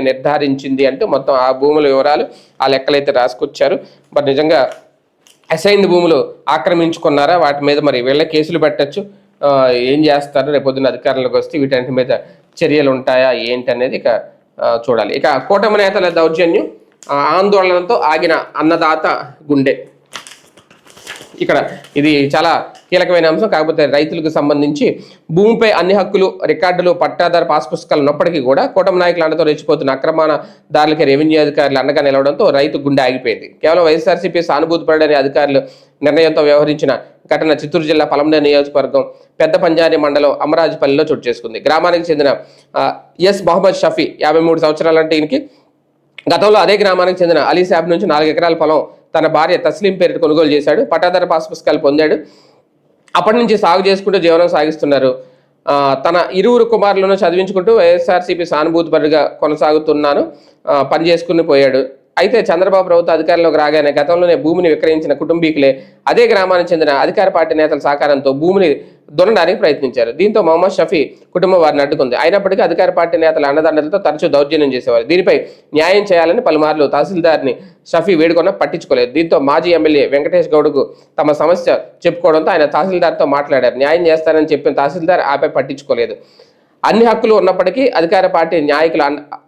నిర్ధారించింది అంటూ మొత్తం ఆ భూముల వివరాలు ఆ లెక్కలైతే రాసుకొచ్చారు. మరి నిజంగా అసైన్డ్ భూములు ఆక్రమించుకున్నారా, వాటి మీద మరి వీళ్ళ కేసులు పెట్టచ్చు, ఏం చేస్తారు రేపొద్దున అధికారంలోకి వస్తే వీటన్నిటి మీద చర్యలు ఉంటాయా ఏంటి అనేది ఇక చూడాలి. ఇక కూటమి నేతల దౌర్జన్యం, ఆందోళనతో ఆగిన అన్నదాత గుండె. ఇక్కడ ఇది చాలా కీలకమైన అంశం. కాకపోతే రైతులకు సంబంధించి భూమిపై అన్ని హక్కులు, రికార్డులు, పట్టాదారు పాస్ పుస్తకాలు ఉన్నప్పటికీ కూడా కూటమి నాయకుల అండతో రెచ్చిపోతున్న అక్రమణదారులకి రెవెన్యూ అధికారులు అండగా నిలవడంతో రైతు గుండె ఆగిపోయింది. కేవలం వైఎస్ఆర్సీపీ సానుభూతి పడని అధికారులు నిర్ణయంతో వ్యవహరించిన ఘటన చిత్తూరు జిల్లా పలమనేరు నియోజకవర్గం పెద్ద పంజాని మండలం అమరాజుపల్లిలో చోటు చేసుకుంది. గ్రామానికి చెందిన ఎస్ మహమ్మద్ షఫీ 53 సంవత్సరాలంటే ఈయనకి గతంలో అదే గ్రామానికి చెందిన అలీ సాబ్ నుంచి 4 ఎకరాల పొలం తన భార్య తస్లీం పేరిట కొనుగోలు చేశాడు. పట్టాదారు పాస్ పుస్తకాలు పొందాడు. అప్పటి నుంచి సాగు చేసుకుంటూ జీవనం సాగిస్తున్నారు. తన ఇరువురు కుమారులను చదివించుకుంటూ వైఎస్ఆర్సీపీ సానుభూతిపరుగా కొనసాగుతున్నాను, పని చేసుకుని పోయాడు. అయితే చంద్రబాబు ప్రభుత్వ అధికారంలోకి రాగానే గతంలోనే భూమిని విక్రయించిన కుటుంబీకులే అదే గ్రామానికి చెందిన అధికార పార్టీ నేతల సహకారంతో భూమిని దున్నడానికి ప్రయత్నించారు. దీంతో మొహమ్మద్ షఫీ కుటుంబం వారిని అడ్డుకుంది. అయినప్పటికీ అధికార పార్టీ నేతల అండదండలతో తరచూ దౌర్జన్యం చేసేవారు. దీనిపై న్యాయం చేయాలని పలుమార్లు తహసీల్దార్ని షఫీ వేడుకొన్నా పట్టించుకోలేదు. దీంతో మాజీ ఎమ్మెల్యే వెంకటేష్ గౌడ్కు తమ సమస్య చెప్పుకోవడంతో ఆయన తహసీల్దార్తో మాట్లాడారు. న్యాయం చేస్తారని చెప్పిన తహసీల్దార్ ఆపై పట్టించుకోలేదు. అన్ని హక్కులు ఉన్నప్పటికీ అధికార పార్టీ నాయకుల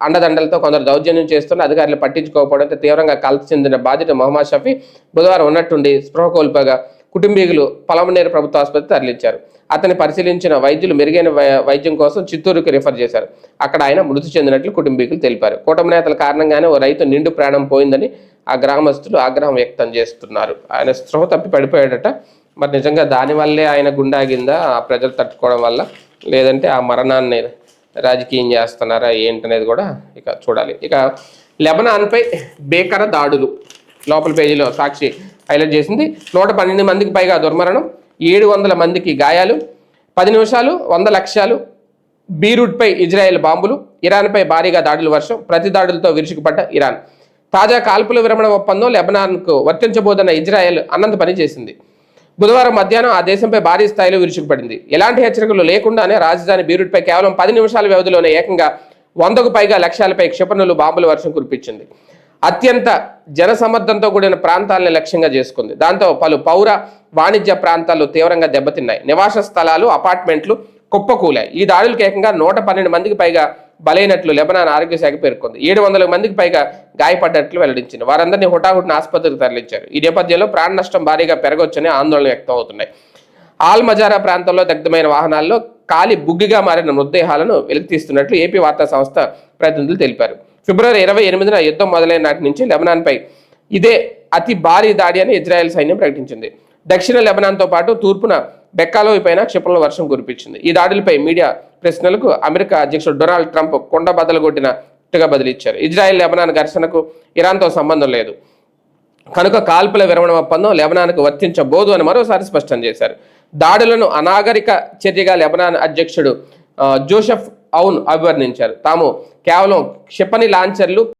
అండదండలతో కొందరు దౌర్జన్యం చేస్తున్న అధికారులు పట్టించుకోకపోవడంతో తీవ్రంగా కలత చెందిన బాధిత మొహమ్మద్ షఫీ బుధవారం ఉన్నట్టుండి స్పృహ కోల్పోగా కుటుంబీకులు పలమనేరు ప్రభుత్వ ఆసుపత్రి తరలించారు. అతన్ని పరిశీలించిన వైద్యులు మెరుగైన వైద్యం కోసం చిత్తూరుకు రిఫర్ చేశారు. అక్కడ ఆయన మృతి చెందినట్లు కుటుంబీకులు తెలిపారు. కూటమి నేతల కారణంగానే ఓ రైతు నిండు ప్రాణం పోయిందని ఆ గ్రామస్తులు ఆగ్రహం వ్యక్తం చేస్తున్నారు. ఆయన స్పృహ తప్పి పడిపోయాడట. మరి నిజంగా దానివల్లే ఆయన గుండె ఆగిందా, ఆ ప్రజలు తట్టుకోవడం వల్ల, లేదంటే ఆ మరణాన్ని రాజకీయం చేస్తున్నారా ఏంటనేది కూడా ఇక చూడాలి. ఇక లెబనాన్పై భీకర దాడులు లోపల పేజీలో సాక్షి హైలైట్ చేసింది. 112 మందికి పైగా దుర్మరణం, 700 మందికి గాయాలు, 10 నిమిషాలు 100 లక్ష్యాలు, బీరూట్పై ఇజ్రాయెల్ బాంబులు, ఇరాన్పై భారీగా దాడుల వర్షం, ప్రతి దాడులతో విరుచుకుపడ్డ ఇరాన్. తాజా కాల్పుల విరమణ ఒప్పందం లెబనాన్కు వర్తించబోదన్న ఇజ్రాయెల్ అన్నంత పని చేసింది. బుధవారం మధ్యాహ్నం ఆ దేశంపై భారీ స్థాయిలో విరుచుకుపడింది. ఎలాంటి హెచ్చరికలు లేకుండానే రాజధాని బీరూట్పై కేవలం 10 నిమిషాల వ్యవధిలోనే ఏకంగా 100కు పైగా లక్ష్యాలపై క్షిపణులు, బాంబుల వర్షం కురిపించింది. అత్యంత జనసమ్మర్దంతో కూడిన ప్రాంతాలను లక్ష్యంగా చేసుకుంది. దాంతో పలు పౌర వాణిజ్య ప్రాంతాలు తీవ్రంగా దెబ్బతిన్నాయి. నివాస స్థలాలు, అపార్ట్మెంట్లు కుప్పకూలాయి. ఈ దాడులకు ఏకంగా 112 మందికి పైగా బలైనట్లు లెబనాన్ ఆరోగ్య శాఖ పేర్కొంది. 700 మందికి పైగా గాయపడ్డట్లు వెల్లడించింది. వారందరినీ హుటాహుటిన ఆసుపత్రికి తరలించారు. ఈ నేపథ్యంలో ప్రాణ నష్టం భారీగా పెరగొచ్చని ఆందోళన వ్యక్తం అవుతున్నాయి. ఆల్ మజారా ప్రాంతంలో దగ్ధమైన వాహనాల్లో కాలి బుగ్గిగా మారిన మృతదేహాలను వెలికితీస్తున్నట్లు ఏపీ వార్తా సంస్థ ప్రతినిధులు తెలిపారు. ఫిబ్రవరి 28న యుద్ధం మొదలైన నాటి నుంచి లెబనాన్పై ఇదే అతి భారీ దాడి అని ఇజ్రాయెల్ సైన్యం ప్రకటించింది. దక్షిణ లెబనాన్తో పాటు తూర్పున బెక్కాలోవి పైన క్షిపణుల వర్షం కురిపించింది. ఈ దాడులపై మీడియా ప్రశ్నలకు అమెరికా అధ్యక్షుడు డొనాల్డ్ ట్రంప్ కొండ బద్దలుగొట్టినట్టుగా బదిలిచ్చారు. ఇజ్రాయెల్ లెబనాన్ ఘర్షణకు ఇరాన్తో సంబంధం లేదు కనుక కాల్పుల విరమణ ఒప్పందం లెబనాన్కు వర్తించబోదు అని మరోసారి స్పష్టం చేశారు. దాడులను అనాగరిక చర్యగా లెబనాన్ అధ్యక్షుడు జోసెఫ్ ఔన్ అభివర్ణించారు. తాము కేవలం క్షిపణి లాంచర్లు